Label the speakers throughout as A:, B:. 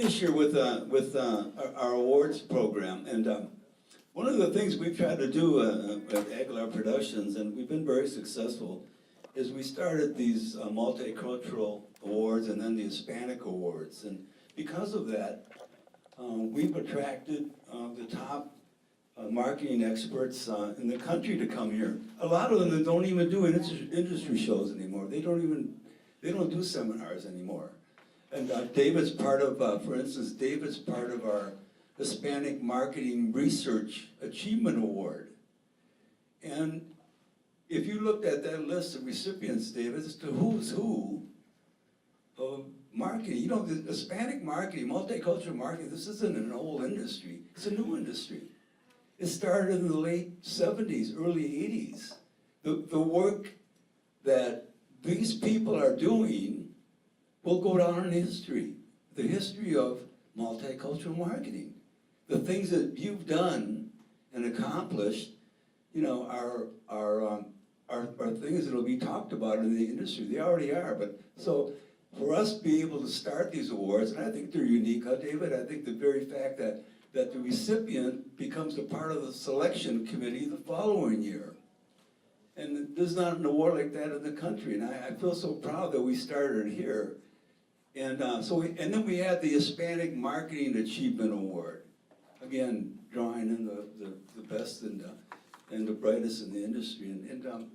A: finish here with our awards program, and one of the things we've tried to do at Aguilar Productions, and we've been very successful, is we started these multicultural awards and then the Hispanic awards, and because of that, we've attracted the top marketing experts in the country to come here. A lot of them don't even do industry shows anymore. They don't do seminars anymore. And David's part of, for instance, David's part of our Hispanic Marketing Research Achievement Award. And if you looked at that list of recipients, David, it's the who's who of marketing. You know, the Hispanic marketing, multicultural marketing, this isn't an old industry, it's a new industry. It started in the late 70s, early 80s. The work that these people are doing will go down in history. The history of multicultural marketing. The things that you've done and accomplished, you know, are things that will be talked about in the industry. They already are, but so for us to be able to start these awards, and I think they're unique, huh, David? I think the very fact that the recipient becomes a part of the selection committee the following year. And there's not an award like that in the country, and I feel so proud that we started here. And and then we had the Hispanic Marketing Achievement Award. Again, drawing in the best and the brightest in the industry. And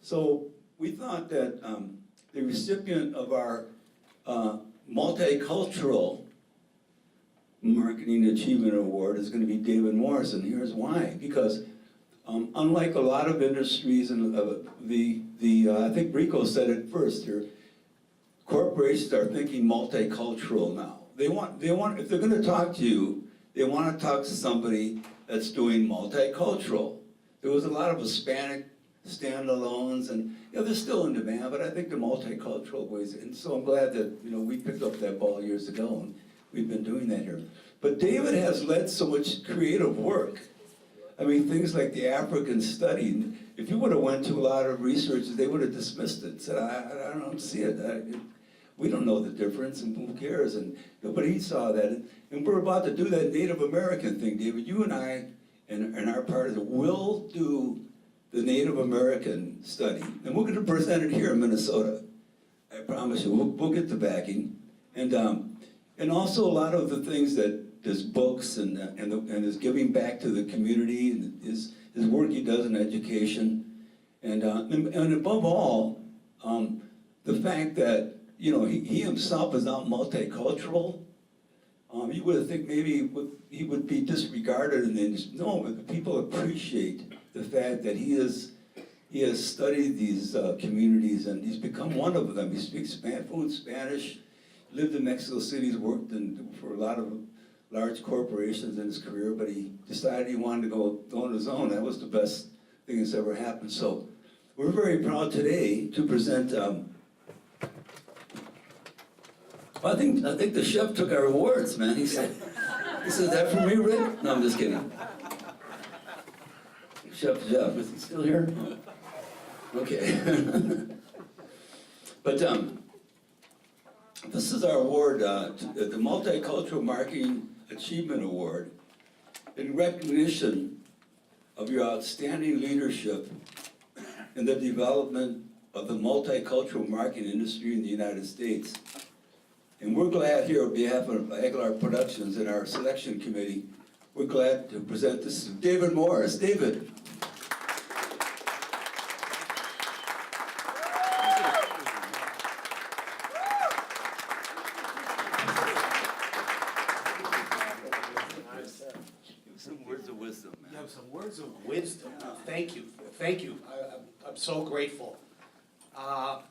A: so we thought that the recipient of our Multicultural Marketing Achievement Award is going to be David Morris, and here's why. Because unlike a lot of industries, and I think Rico said it first here, corporations are thinking multicultural now. They want if they're going to talk to you, they want to talk to somebody that's doing multicultural. There was a lot of Hispanic standalones, and you know, they're still in demand, but I think the multicultural ways, and so I'm glad that, you know, we picked up that ball years ago, and we've been doing that here. But David has led so much creative work. I mean, things like the African study. If you would have went to a lot of researchers, they would have dismissed it, said, I don't see it. We don't know the difference, and who cares? And but he saw that, and we're about to do that Native American thing, David. You and I, and our part of it, will do the Native American study, and we're going to present it here in Minnesota. I promise you, we'll get the backing, and also a lot of the things that his books and his giving back to the community, and his work he does in education, and above all, the fact that, you know, he himself is not multicultural. You would think maybe he would be disregarded in the industry. No, but the people appreciate the fact that he has studied these communities, and he's become one of them. He speaks fluent Spanish, lived in Mexico City, he's worked for a lot of large corporations in his career, but he decided he wanted to go on his own. That was the best thing that's ever happened. So we're very proud today to present. I think the chef took our awards, man. He said, "That for me, Rick?" No, I'm just kidding. Chef Jeff, is he still here? Okay. But this is our award, the Multicultural Marketing Achievement Award, in recognition of your outstanding leadership in the development of the multicultural marketing industry in the United States. And we're glad here on behalf of Aguilar Productions and our selection committee, we're glad to present this to David Morris. David. Some words of wisdom, man.
B: You have some words of wisdom. Thank you. Thank you. I'm so grateful.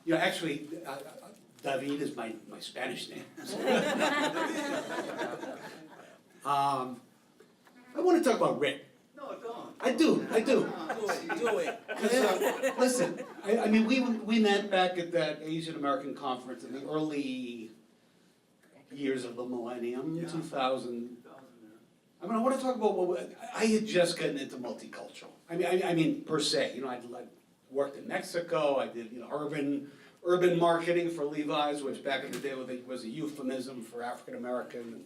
B: You know, actually, David is my Spanish name. I want to talk about Rick.
A: No, don't.
B: I do.
C: Do it.
B: Listen, I mean, we met back at that Asian American conference in the early years of the millennium, 2000. I mean, I want to talk about I had just gotten into multicultural. I mean, per se. You know, I worked in Mexico. I did, you know, urban urban marketing for Levi's, which back in the day was a euphemism for African American,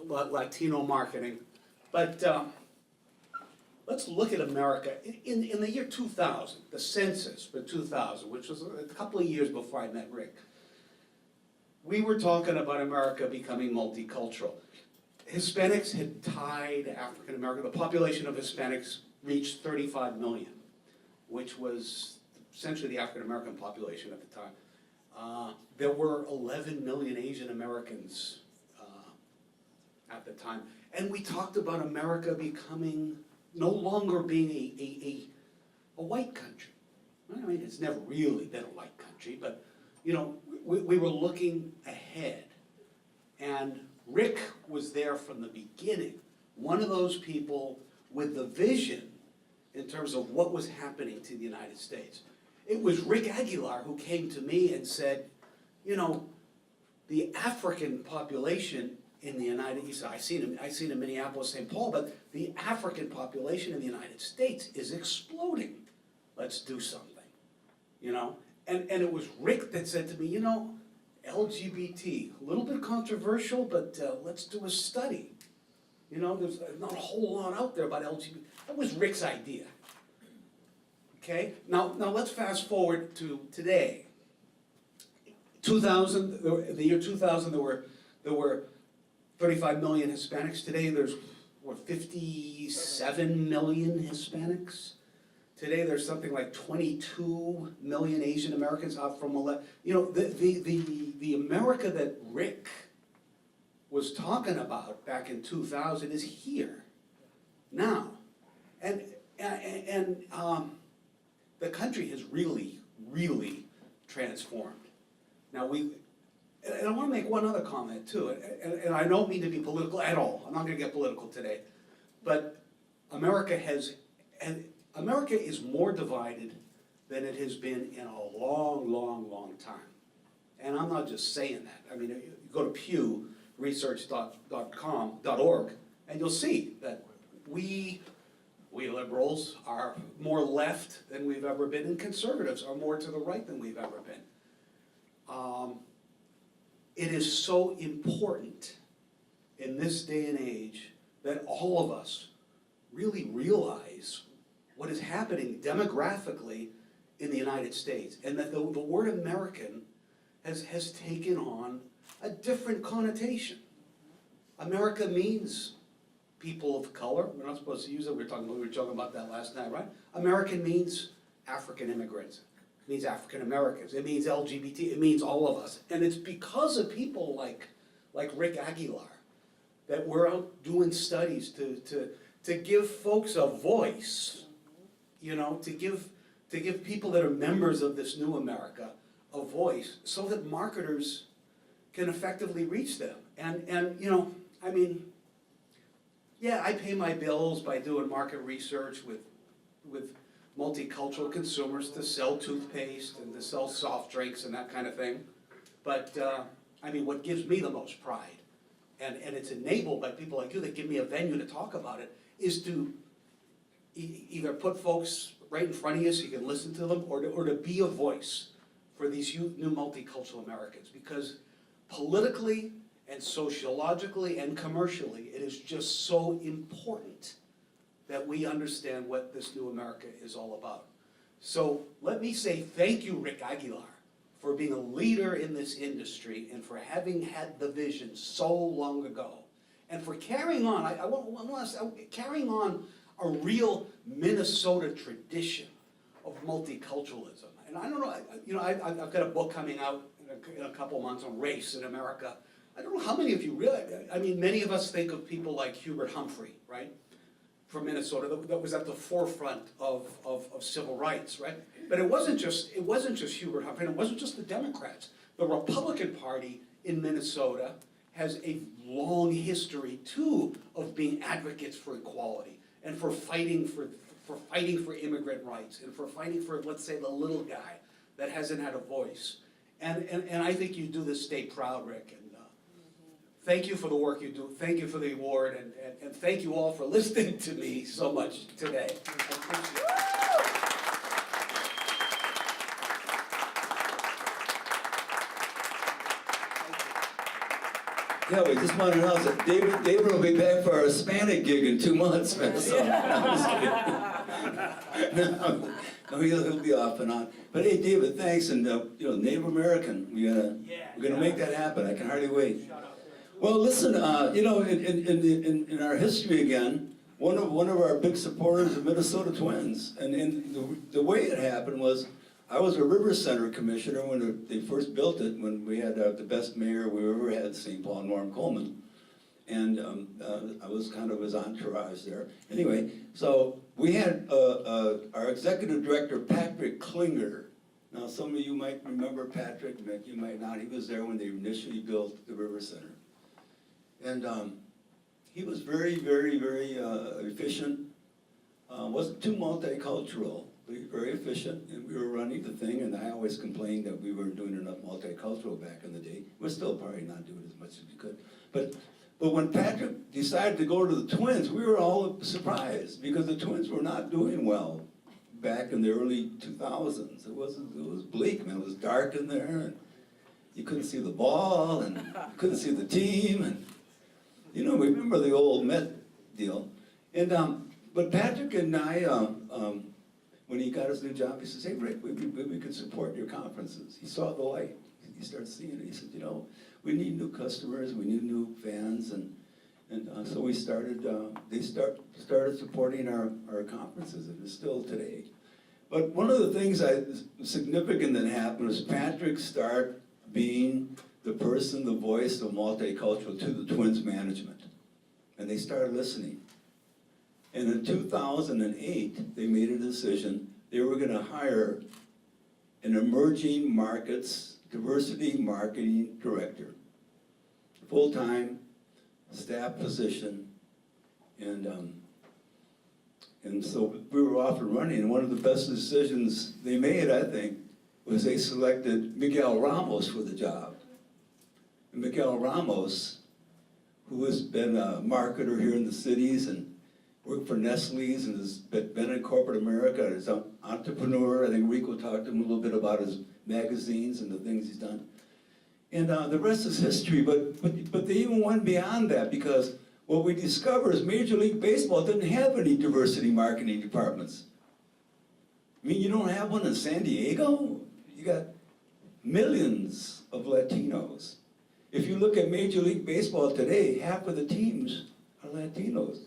B: Latino marketing. But let's look at America. In the year 2000, the census for 2000, which was a couple of years before I met Rick, we were talking about America becoming multicultural. Hispanics had tied African American, the population of Hispanics reached 35 million, which was essentially the African American population at the time. There were 11 million Asian Americans at the time. And we talked about America becoming, no longer being a white country. I mean, it's never really been a white country, but you know, we were looking ahead. And Rick was there from the beginning, one of those people with the vision in terms of what was happening to the United States. It was Rick Aguilar who came to me and said, you know, the African population in the United States, I seen in Minneapolis, St. Paul, but the African population in the United States is exploding. Let's do something, you know? And it was Rick that said to me, you know, LGBT, a little bit controversial, but let's do a study. You know, there's not a whole lot out there about LGBT. That was Rick's idea. Okay, now let's fast forward to today. 2000, the year 2000, there were 35 million Hispanics. Today there's, what, 57 million Hispanics? Today there's something like 22 million Asian Americans out from 11. You know, the America that Rick was talking about back in 2000 is here, now. And the country has really, really transformed. Now and I want to make one other comment too, and I don't mean to be political at all. I'm not going to get political today, but America is more divided than it has been in a long, long, long time. And I'm not just saying that. I mean, you go to Pew Research.org, and you'll see that we liberals are more left than we've ever been, and conservatives are more to the right than we've ever been. It is so important in this day and age that all of us really realize what is happening demographically in the United States, and that the word American has taken on a different connotation. America means people of color. We're not supposed to use it. We were talking about that last night, right? American means African immigrants. It means African Americans. It means LGBT. It means all of us. And it's because of people like Rick Aguilar that we're out doing studies to give folks a voice, you know, to give people that are members of this new America a voice so that marketers can effectively reach them. And you know, I mean, yeah, I pay my bills by doing market research with multicultural consumers to sell toothpaste and to sell soft drinks and that kind of thing. But I mean, what gives me the most pride, and it's enabled by people like you that give me a venue to talk about it, is to either put folks right in front of you so you can listen to them, or to be a voice for these new multicultural Americans. Because politically and sociologically and commercially, it is just so important that we understand what this new America is all about. So let me say thank you, Rick Aguilar, for being a leader in this industry and for having had the vision so long ago, and for carrying on, I want to say, carrying on a real Minnesota tradition of multiculturalism. And I don't know, you know, I've got a book coming out in a couple months on race in America. I don't know how many of you really, I mean, many of us think of people like Hubert Humphrey, right? From Minnesota, that was at the forefront of civil rights, right? But it wasn't just Hubert Humphrey, and it wasn't just the Democrats. The Republican Party in Minnesota has a long history too of being advocates for equality and for fighting for immigrant rights and for fighting for, let's say, the little guy that hasn't had a voice. And I think you do this state proud, Rick. And thank you for the work you do. Thank you for the award, and thank you all for listening to me so much today. I appreciate it.
A: Yeah, we just want to announce that David will be back for our Hispanic gig in 2 months, man, so. No, he'll be off and on. But hey, David, thanks, and, Native American, we're gonna make that happen, I can hardly wait. Well, listen, in our history again, one of our big supporters, the Minnesota Twins, and the way it happened was, I was a River Center commissioner when they first built it, when we had the best mayor we ever had in St. Paul, Norm Coleman. And I was kind of his entourage there. Anyway, so we had our executive director, Patrick Klinger. Now, some of you might remember Patrick, you might not. He was there when they initially built the River Center. And he was very, very, very efficient. Wasn't too multicultural. Very efficient, and we were running the thing, and I always complained that we weren't doing enough multicultural back in the day. We're still probably not doing as much as we could. But when Patrick decided to go to the Twins, we were all surprised, because the Twins were not doing well back in the early 2000s. It was bleak, man. It was dark in there, and you couldn't see the ball, and you couldn't see the team, and we remember the old Met deal. And but Patrick and I, when he got his new job, he says, "Hey, Rick, we could support your conferences." He saw the light. He started seeing it. He said, we need new customers, we need new fans, and so we started. They started supporting our conferences, and it's still today. But one of the things significant that happened was Patrick started being the person, the voice of multicultural to the Twins management, and they started listening. And in 2008, they made a decision. They were going to hire an emerging markets diversity marketing director, full-time staff position, and so we were off and running. And one of the best decisions they made, I think, was they selected Miguel Ramos for the job. And Miguel Ramos, who has been a marketer here in the cities and worked for Nestle's and has been in corporate America as an entrepreneur. I think Rico talked to him a little bit about his magazines and the things he's done. And the rest is history, but they even went beyond that, because what we discovered is Major League Baseball didn't have any diversity marketing departments. I mean, you don't have one in San Diego? You got millions of Latinos. If you look at Major League Baseball today, half of the teams are Latinos.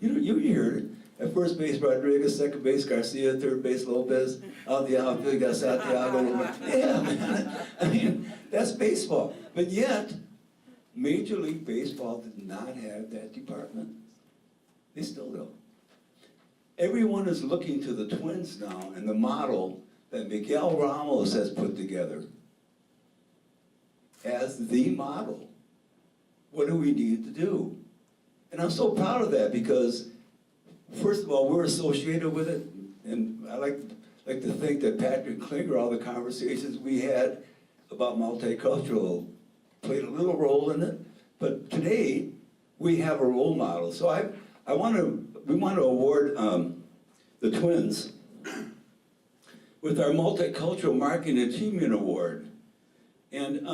A: You heard it. At first base, Rodriguez; second base, Garcia; third base, Lopez; out the outfield, you got Santiago. Yeah, man. I mean, that's baseball. But yet, Major League Baseball did not have that department. They still don't. Everyone is looking to the Twins now and the model that Miguel Ramos has put together as the model. What do we need to do? And I'm so proud of that, because first of all, we're associated with it, and I like to think that Patrick Klinger, all the conversations we had about multicultural, played a little role in it. But today, we have a role model. So we want to award the Twins with our Multicultural Marketing Achievement Award. And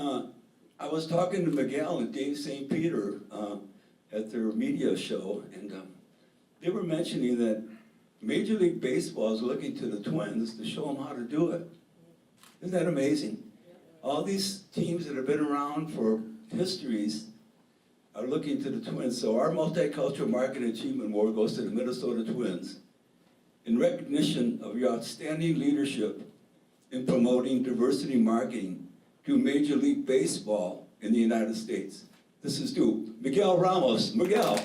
A: I was talking to Miguel and Dave St. Peter at their media show, and they were mentioning that Major League Baseball is looking to the Twins to show them how to do it. Isn't that amazing? All these teams that have been around for histories are looking to the Twins. So our Multicultural Marketing Achievement Award goes to the Minnesota Twins in recognition of your outstanding leadership in promoting diversity marketing to Major League Baseball in the United States. This is to Miguel Ramos. Miguel.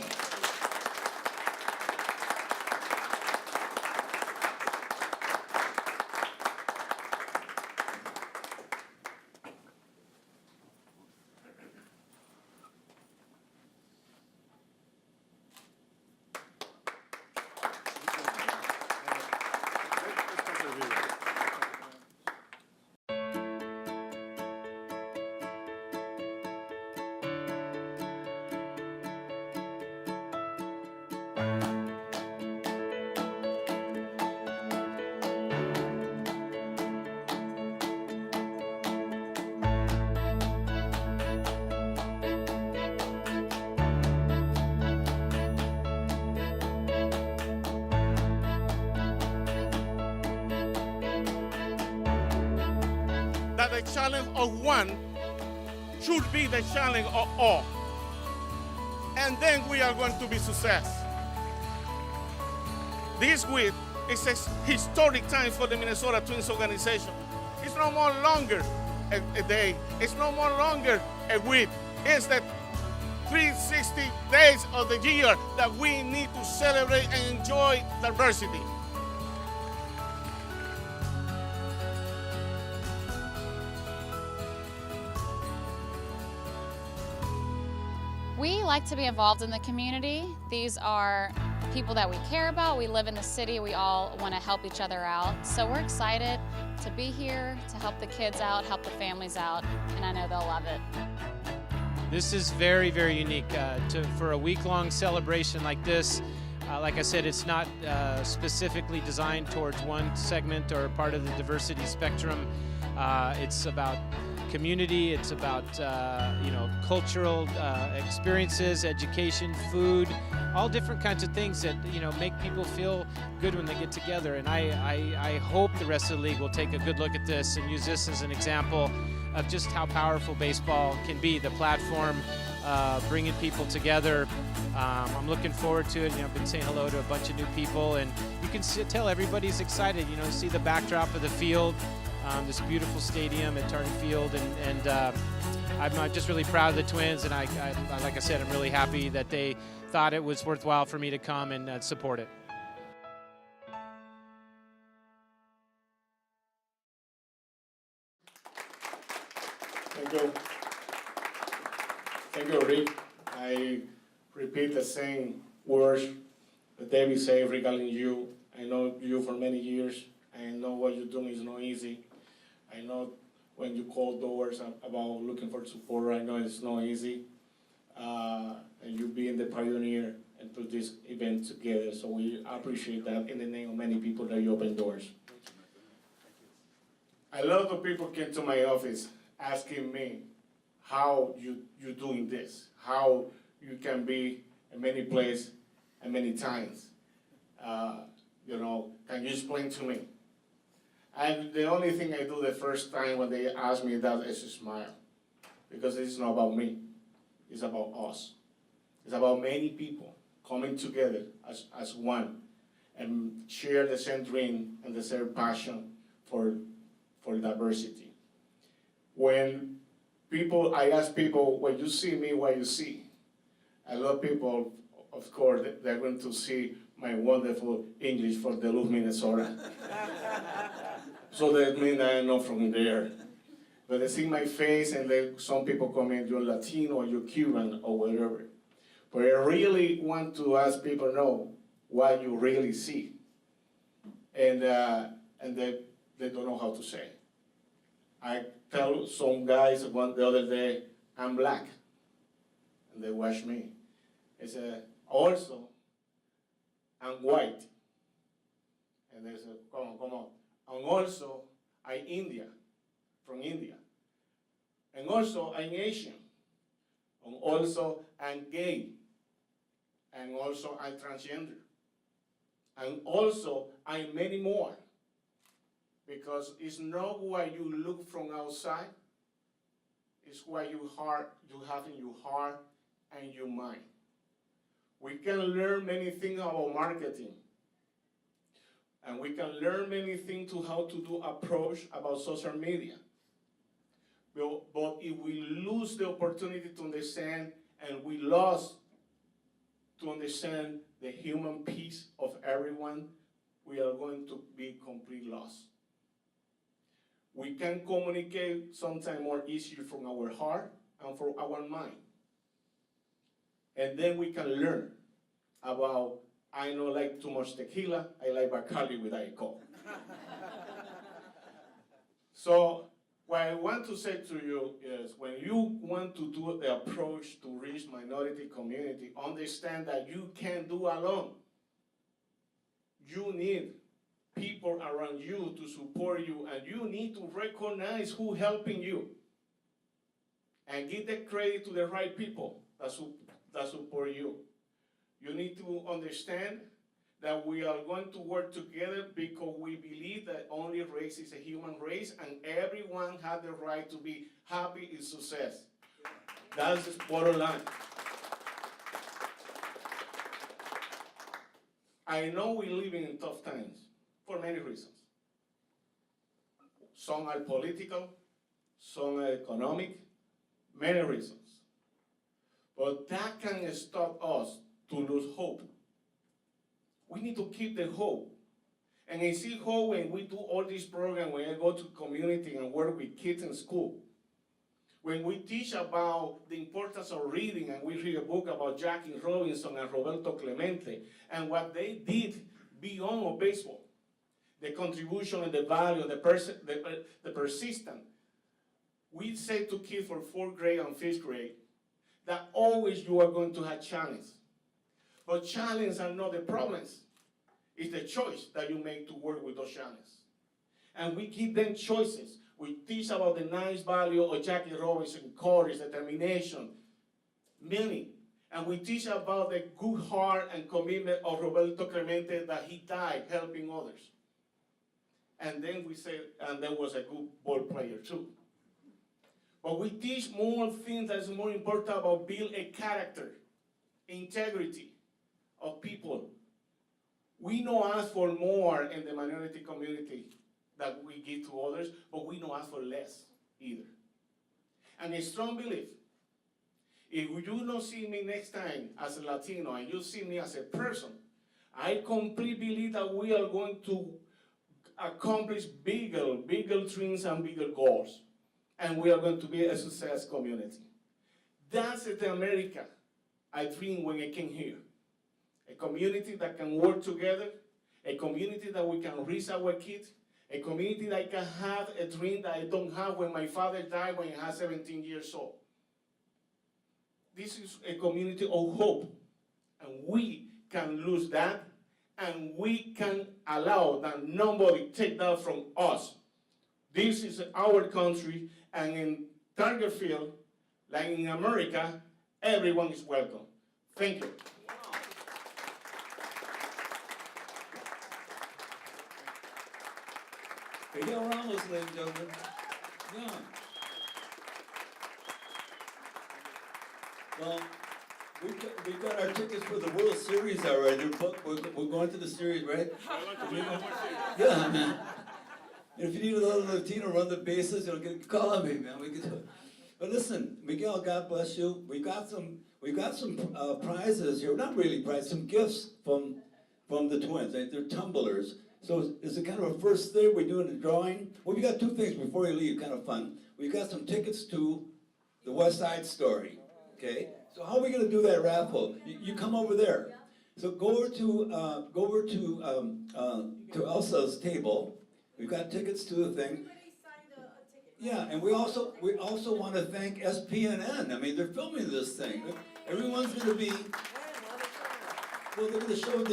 D: the challenge of one should be the challenge of all. And then we are going to be success. This week is a historic time for the Minnesota Twins organization. It's no more longer a day. It's no more longer a week. It's the 360 days of the year that we need to celebrate and enjoy diversity.
E: We like to be involved in the community. These are people that we care about. We live in the city. We all want to help each other out. So we're excited to be here, to help the kids out, help the families out, and I know they'll love it.
F: This is very, very unique. For a week-long celebration like this, like I said, it's not specifically designed towards one segment or part of the diversity spectrum. It's about community, it's about cultural experiences, education, food, all different kinds of things that make people feel good when they get together. And I hope the rest of the league will take a good look at this and use this as an example of just how powerful baseball can be, the platform, bringing people together. I'm looking forward to it. I've been saying hello to a bunch of new people, and you can tell everybody's excited. See the backdrop of the field, this beautiful stadium at Tartan Field, and I'm just really proud of the Twins, and I like I said, I'm really happy that they thought it was worthwhile for me to come and support it.
G: Thank you. Thank you, Rick. I repeat the same words that David said regarding you. I know you for many years. I know what you're doing is not easy. I know when you call doors about looking for support, I know it's not easy. And you being the pioneer and put this event together, so we appreciate that in the name of many people that you open doors. A lot of people came to my office asking me how you doing this, how you can be in many places and many times. Can you explain to me? And the only thing I do the first time when they ask me that is to smile, because it's not about me, it's about us. It's about many people coming together as one and share the same dream and the same passion for diversity. When I ask people, when you see me, what you see? A lot of people, of course, they're going to see my wonderful English from Duluth, Minnesota. So that means I'm not from there. But they see my face, and some people comment, you're Latino, or you're Cuban, or whatever. But I really want to ask people know what you really see. And they don't know how to say. I tell some guys the other day, I'm black. And they watch me. I said, also, I'm white. And they said, come on. And also, I'm from India. And also, I'm Asian. And also, I'm gay. And also, I'm transgender. And also, I'm many more. Because it's not what you look from outside, it's what you have in your heart and your mind. We can learn many things about marketing. And we can learn many things to how to do approach about social media. But if we lose the opportunity to understand, and we lost to understand the human piece of everyone, we are going to be complete lost. We can communicate sometimes more easier from our heart and from our mind. And then we can learn about, I don't like too much tequila, I like Bacardi with Diet Coke. So what I want to say to you is, when you want to do the approach to reach minority community, understand that you can't do alone. You need people around you to support you, and you need to recognize who's helping you and give the credit to the right people that support you. You need to understand that we are going to work together because we believe that only race is a human race and everyone has the right to be happy in success. That's the bottom line. I know we're living in tough times for many reasons. Some are political, some are economic, many reasons. But that can stop us to lose hope. We need to keep the hope. And I see hope when we do all these programs, when I go to community and work with kids in school. When we teach about the importance of reading and we read a book about Jackie Robinson and Roberto Clemente and what they did beyond of baseball, the contribution and the value, the persistence. We say to kids for 4th grade and 5th grade that always you are going to have challenges. But challenges are not the problems. It's the choice that you make to work with those challenges. And we give them choices. We teach about the nice value of Jackie Robinson, courage, determination, meaning. And we teach about the good heart and commitment of Roberto Clemente that he died helping others. And then we say, and there was a good ball player too. But we teach more things that is more important about build a character, integrity of people. We don't ask for more in the minority community that we give to others, but we don't ask for less either. And a strong belief, if you don't see me next time as a Latino and you see me as a person, I completely believe that we are going to accomplish bigger dreams and bigger goals. And we are going to be a success community. That's the America I dreamed when I came here. A community that can work together, a community that we can raise our kids, a community that can have a dream that I don't have when my father died when I was 17 years old. This is a community of hope, and we can lose that, and we can allow that nobody take that from us. This is our country, and in Target Field, like in America, everyone is welcome. Thank you.
A: Miguel Ramos, ladies and gentlemen. Yeah. Well, we've got our tickets for the World Series already. We're going to the series, right? Yeah, man. If you need another Latino run the bases, call on me, man. We can do it. But listen, Miguel, God bless you. We've got some prizes here. Not really prizes, some gifts from the twins. They're tumblers. So is it kind of a first thing? We're doing a drawing. Well, we got two things before you leave, kind of fun. We've got some tickets to the West Side Story. Okay. So how are we going to do that raffle? You come over there. So go over to Elsa's table. We've got tickets to the thing. Yeah, and we also want to thank SPNN. I mean, they're filming this thing. Everyone's going to be. Well, they're going to show it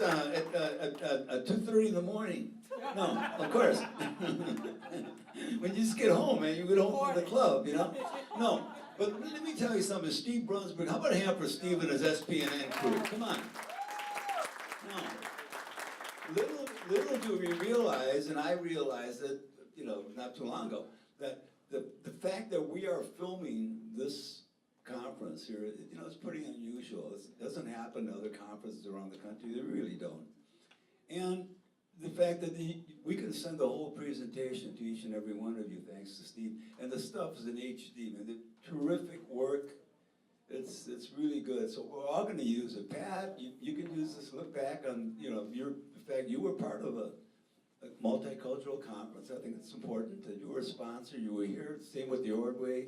A: at 2:30 in the morning. No, of course. When you just get home, man, you get home from the club, you know. No, but let me tell you something. Steve Brunswick. How about a hand for Steve and his SPNN crew? Come on. No. Little do we realize, and I realized that, not too long ago, that the fact that we are filming this conference here, it's pretty unusual. It doesn't happen to other conferences around the country. They really don't. And the fact that we can send the whole presentation to each and every one of you, thanks to Steve. And the stuff is in HD, man. The terrific work. It's really good. So we're all going to use it. Pat, you can use this. Look back on, the fact you were part of a multicultural conference. I think it's important that you were a sponsor. You were here. Same with the Ordway.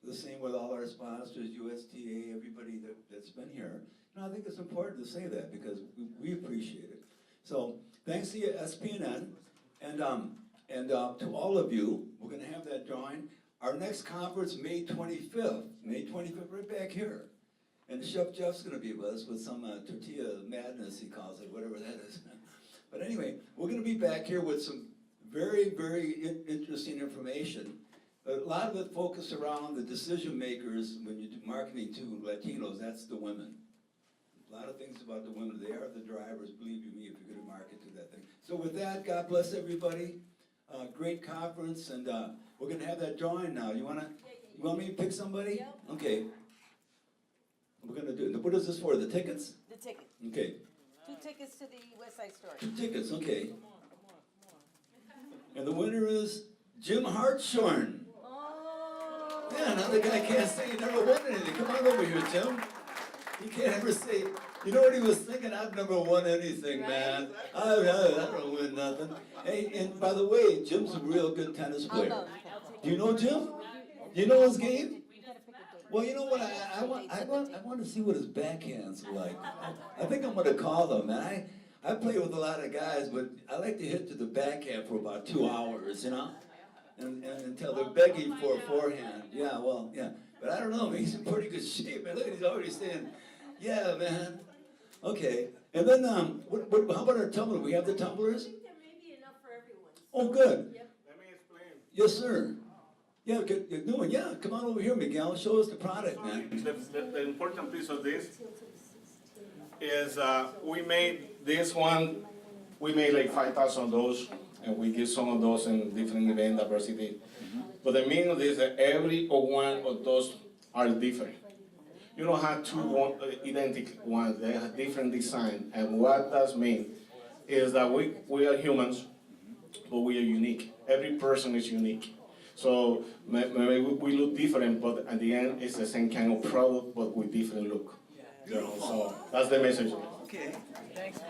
A: The same with all our sponsors, USTA, everybody that's been here. I think it's important to say that because we appreciate it. So thanks to you, SPNN, and to all of you. We're going to have that drawing. Our next conference, May 25th, right back here. And Chef Jeff's going to be with us with some tortilla madness, he calls it, whatever that is. But anyway, we're going to be back here with some very, very interesting information. A lot of it focused around the decision makers when you do marketing to Latinos, that's the women. A lot of things about the women. They are the drivers, believe you me, if you're gonna market to that thing. So with that, God bless everybody. Great conference, and we're gonna have that drawing now. You want me to pick somebody?
H: Yep.
A: Okay. We're gonna do it. What is this for, the tickets?
H: The ticket.
A: Okay,
H: 2 tickets to the West Side Story.
A: 2 tickets, okay. And the winner is Jim Hartshorn.
H: Oh.
A: Yeah, another guy can't say he never won anything. Come on over here, Jim. He can't ever say, you know what he was thinking? I've never won anything, man. I don't win nothing. Hey, and by the way, Jim's a real good tennis player.
H: I'll take
A: Do you know Jim? You know his game?
H: You gotta pick a date.
A: Well, you know what, I want to see what his backhands are like. I think I'm gonna call them, man. I play with a lot of guys, but I like to hit to the backhand for about 2 hours, you know? And until they're begging for a forehand. Yeah, well, yeah. But I don't know, man, he's in pretty good shape, man. Look, he's already saying, yeah, man. Okay, and then, how about our tumbler? We have the tumblers?
H: I think there may be enough for everyone.
A: Oh, good.
H: Yep.
G: Let me explain.
A: Yes, sir. Yeah, good, you're doing, yeah. Come on over here, Miguel. Show us the product, man.
G: The important piece of this is we made this one, we made like 5,000 of those, and we give some of those in different event diversity. But the meaning of this is that every one of those are different. You don't have two identical ones, they have different design. And what that means is that we are humans, but we are unique. Every person is unique. So maybe we look different, but at the end, it's the same kind of product, but with different look. You know, so that's the message.
A: Okay.
H: Thanks,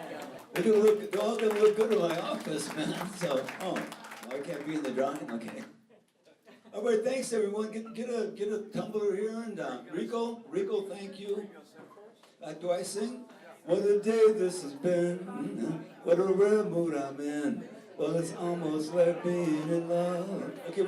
A: They're all gonna look good in my office, man. So, I can't be in the drawing, okay. All right, thanks everyone. Get a tumbler here, and Rico, thank you. Do I sing? What a day this has been. What a rare mood I'm in. Well, it's almost like being in love. Okay,